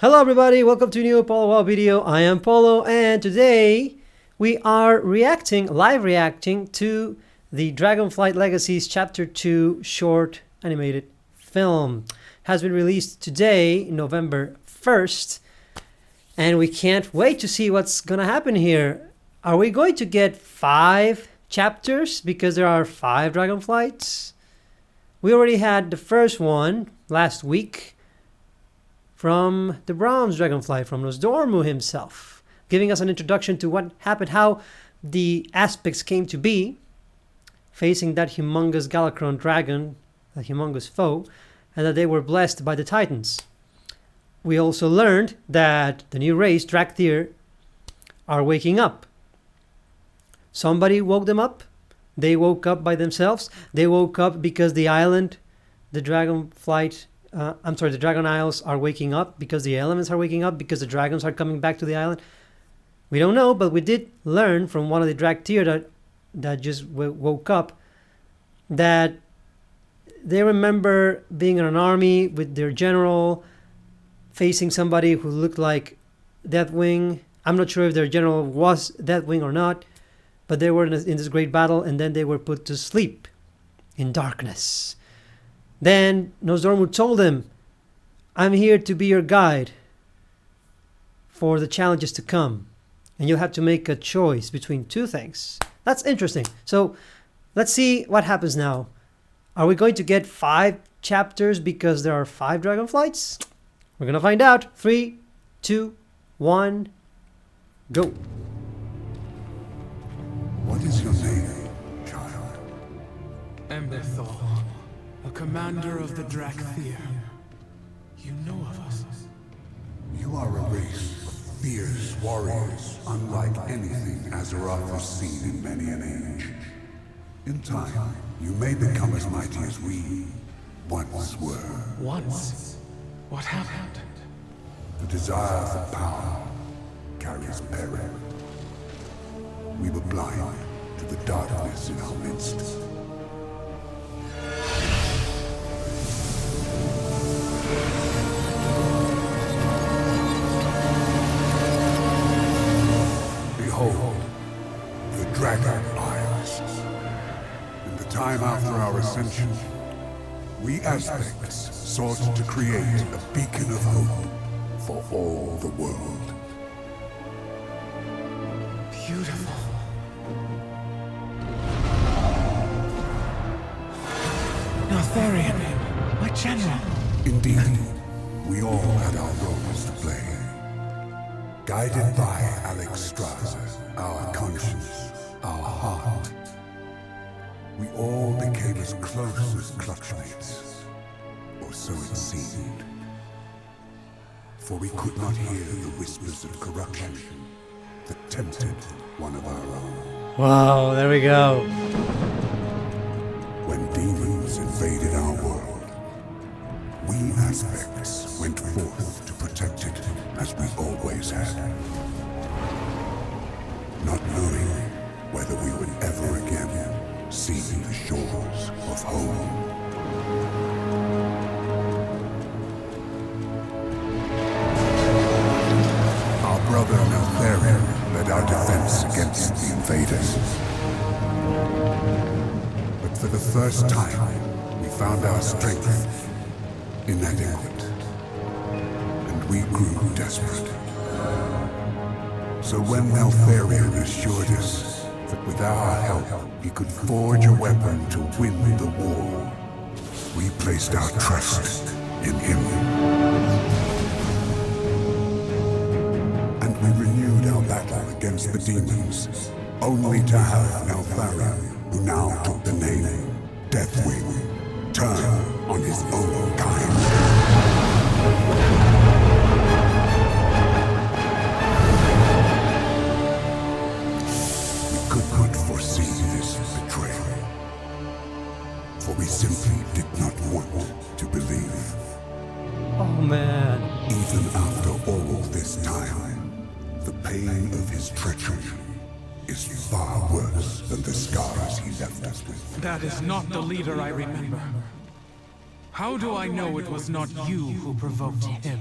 Hello everybody, welcome to a new Polowow video. I am Polo and today we are live reacting to the Dragonflight Legacies Chapter 2 short animated film. It has been released today, November 1st, and we can't wait to see what's gonna happen here. Are we going to get 5 chapters because there are 5 Dragonflights? We already had the first one last week from the bronze dragonfly, from Nosdormu himself, giving us an introduction to what happened, how the aspects came to be, facing that humongous Galakrond dragon, a humongous foe, and that they were blessed by the Titans. We also learned that the new race, Drakthir, are waking up. Somebody woke them up. They woke up by themselves. They woke up because the island, the Dragonflight, the Dragon Isles are waking up because the elements are waking up because the dragons are coming back to the island. We don't know, but we did learn from one of the Drakthir that just woke up that they remember being in an army with their general, facing somebody who looked like Deathwing. I'm not sure if their general was Deathwing or not, but they were in this great battle, and then they were put to sleep in darkness. Then Nosdormu told him, I'm here to be your guide for the challenges to come. And you'll have to make a choice between 2 things. That's interesting. So let's see what happens now. Are we going to get 5 chapters because there are 5 Dragonflights? We're going to find out. 3, 2, 1, go. What is your name, child? Emberthal, a commander of the Drakthir. You know of us. You are a race of fierce warriors, unlike anything Azeroth has seen in many an age. In time, you may become as mighty as we once were. Once? What happened? The desire for power carries peril. We were blind to the darkness in our midst. Behold, the Dragon Isles. In the time after our ascension, we Aspects sought to create a beacon of hope for all the world. Beautiful. Notharian, my general. Indeed, we all had our roles to play. Guided by Alex Strasser, our conscience, our heart, we all became as close as clutchmates, or so it seemed. For we could not hear the whispers of corruption that tempted one of our own. Wow, there we go. When demons invaded our world, we Aspects went forth to protect it as we always had. Not knowing whether we would ever again see the shores of home. Our brother Notharian led our defense against the invaders. But for the first time, we found our strength inadequate, and we grew desperate. So when Notharian assured us that with our help he could forge a weapon to win the war, we placed our trust in him. And we renewed our battle against the demons, only to have Notharian, who now took the name Deathwing, turn on his own kind. We could not foresee this betrayal, for we simply did not want to believe. Oh man. Even after all this time, the pain of his treachery is far worse than the scars he left us with. That is not the leader I remember. How do I know it was not you who provoked him?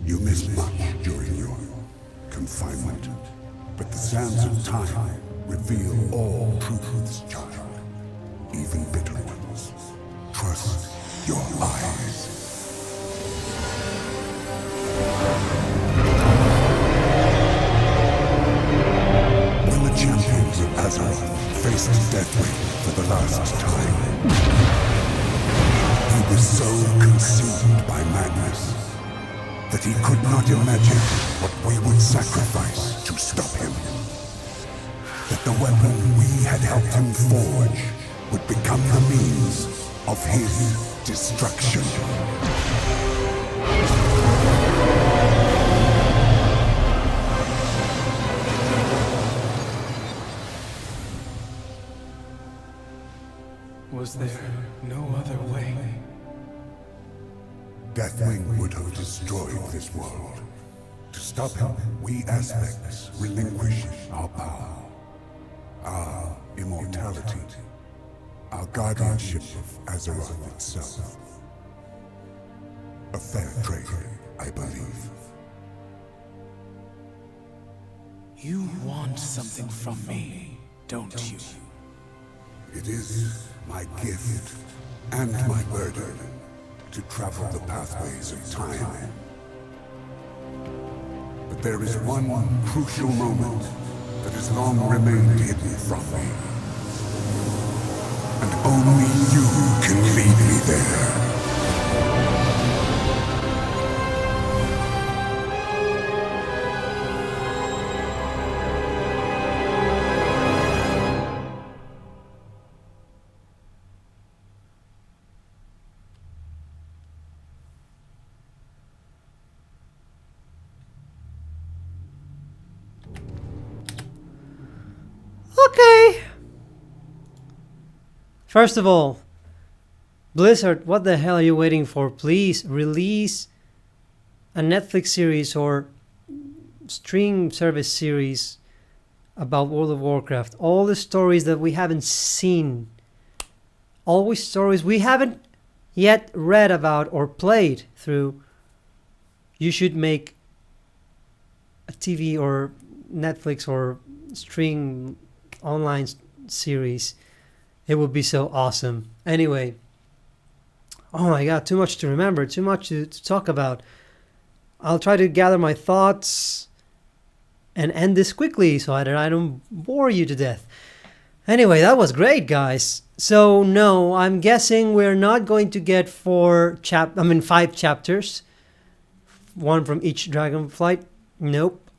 You missed much during your confinement, but the sands of time reveal all truths, child, even bitter ones. Trust your eyes. When the champions of Azeroth faced Deathwing for the last time, he was so consumed by madness that he could not imagine what we would sacrifice to stop him. That the weapon we had helped him forge would become the means of his destruction. Was there no other way? Deathwing would have destroyed this world. To stop him, we aspects relinquish our power, our immortality, our guardianship of Azeroth itself. A fair trade, I believe. You want something from me, don't you? It is my gift and my burden to travel the pathways of time. But there is one crucial moment that has long remained hidden from me. And only you can lead me there. Okay. First of all, Blizzard, what the hell are you waiting for? Please release a Netflix series or stream service series about World of Warcraft. All the stories that we haven't seen. Always stories we haven't yet read about or played through. You should make a TV or Netflix or stream online series. It would be so awesome. Anyway, oh my god, too much to remember, too much to talk about. I'll try to gather my thoughts and end this quickly so that I don't bore you to death. Anyway, that was great, guys. So no, I'm guessing we're not going to get 5 chapters, one from each Dragonflight. Nope.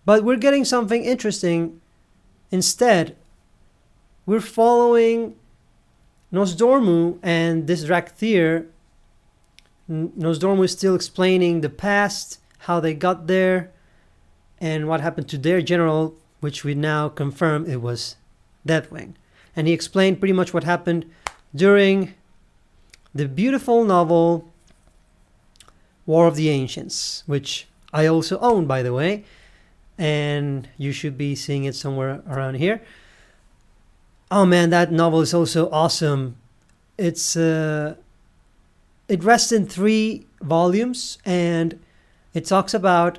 But we're getting something interesting. Instead, we're following Nosdormu and this Drakthir. Nosdormu is still explaining the past, how they got there, and what happened to their general, which we now confirm it was Deathwing. And he explained pretty much what happened during the beautiful novel War of the Ancients, which I also own, by the way, and you should be seeing it somewhere around here. Oh man, that novel is also awesome. It rests in 3 volumes, and it talks about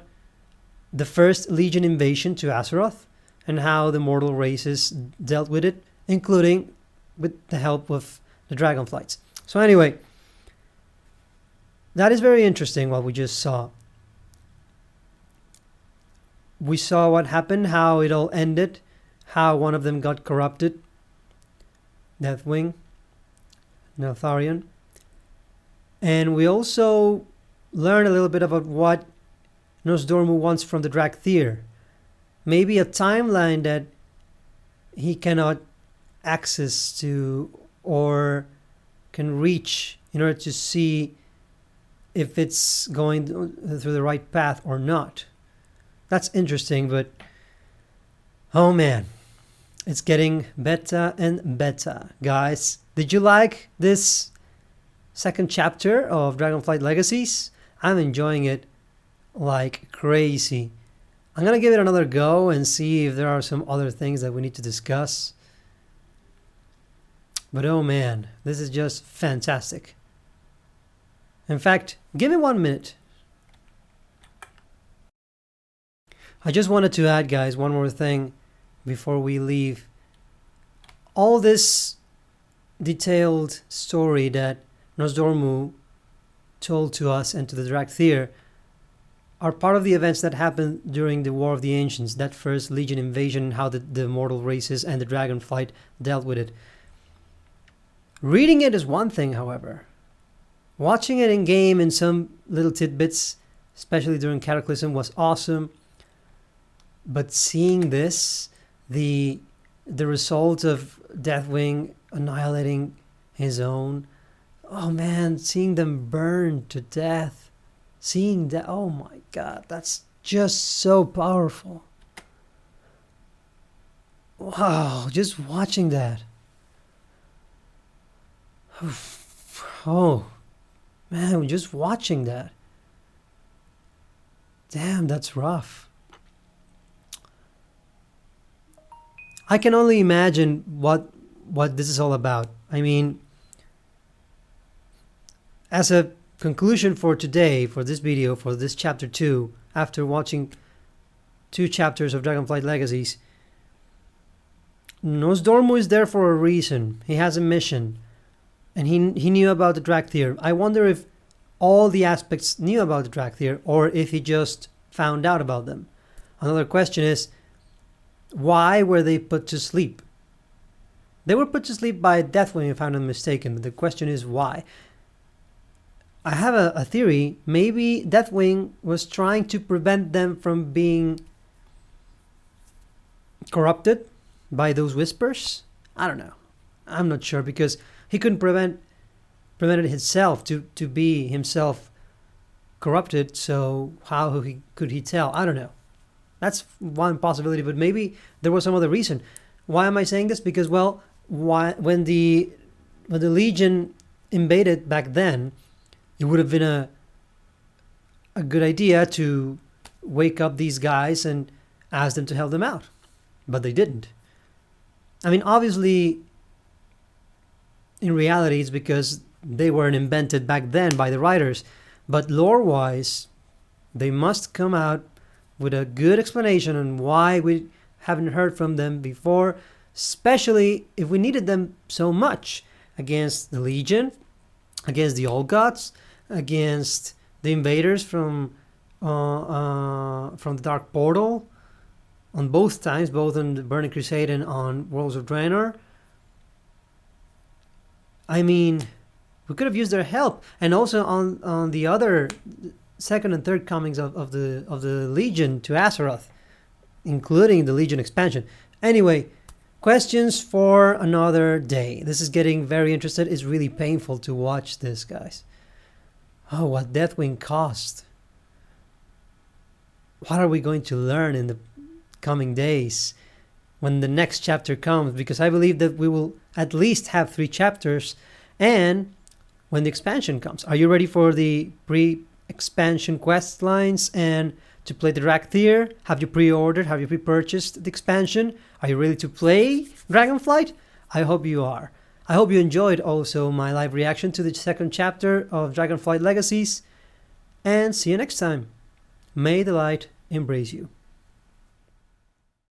the first Legion invasion to Azeroth and how the mortal races dealt with it, including with the help of the Dragonflights. So anyway, that is very interesting what we just saw. We saw what happened, how it all ended, how one of them got corrupted, Deathwing, Neltharion. And we also learned a little bit about what Nosdormu wants from the Drakthir. Maybe a timeline that he cannot access to or can reach in order to see if it's going through the right path or not. That's interesting, but oh man, it's getting better and better, guys. Did you like this second chapter of Dragonflight Legacies? I'm enjoying it like crazy. I'm gonna give it another go and see if there are some other things that we need to discuss. But oh man, this is just fantastic. In fact, give me 1 minute. I just wanted to add, guys, one more thing before we leave. All this detailed story that Nosdormu told to us and to the Dracthyr are part of the events that happened during the War of the Ancients, that first Legion invasion, how the mortal races and the Dragonflight dealt with it. Reading it is one thing, however. Watching it in game in some little tidbits, especially during Cataclysm, was awesome. But seeing this, the result of Deathwing annihilating his own, oh man, seeing them burn to death, seeing that, oh my god, that's just so powerful. Wow, just watching that. Oh man, just watching that. Damn, that's rough. I can only imagine what this is all about. I mean, as a conclusion for today, for this video, for this chapter 2, after watching 2 chapters of Dragonflight Legacies, Nosdormu is there for a reason. He has a mission, and he knew about the Dracthyr. I wonder if all the aspects knew about the Dracthyr, or if he just found out about them. Another question is, why were they put to sleep? They were put to sleep by Deathwing, if I'm not mistaken, but the question is why. I have a theory. Maybe Deathwing was trying to prevent them from being corrupted by those whispers. I don't know. I'm not sure, because he couldn't prevent it himself to be himself corrupted, so how could he tell? I don't know. That's one possibility, but maybe there was some other reason. Why am I saying this? Because, well, when the Legion invaded back then, it would have been a good idea to wake up these guys and ask them to help them out. But they didn't. I mean, obviously, in reality, it's because they weren't invented back then by the writers. But lore-wise, they must come out with a good explanation on why we haven't heard from them before, especially if we needed them so much against the Legion, against the Old Gods, against the invaders from the Dark Portal, on both times, both on the Burning Crusade and on Worlds of Draenor. I mean, we could have used their help, and also on the other second and third comings of the Legion to Azeroth, including the Legion expansion. Anyway, questions for another day. This is getting very interested. It's really painful to watch this, guys. Oh, what Deathwing cost. What are we going to learn in the coming days when the next chapter comes? Because I believe that we will at least have 3 chapters, and when the expansion comes. Are you ready for the pre-expansion quest lines and to play the Dracthyr? Have you pre-ordered? Have you pre-purchased the expansion? Are you ready to play Dragonflight? I hope you are. I hope you enjoyed also my live reaction to the 2nd chapter of Dragonflight Legacies. And see you next time. May the light embrace you.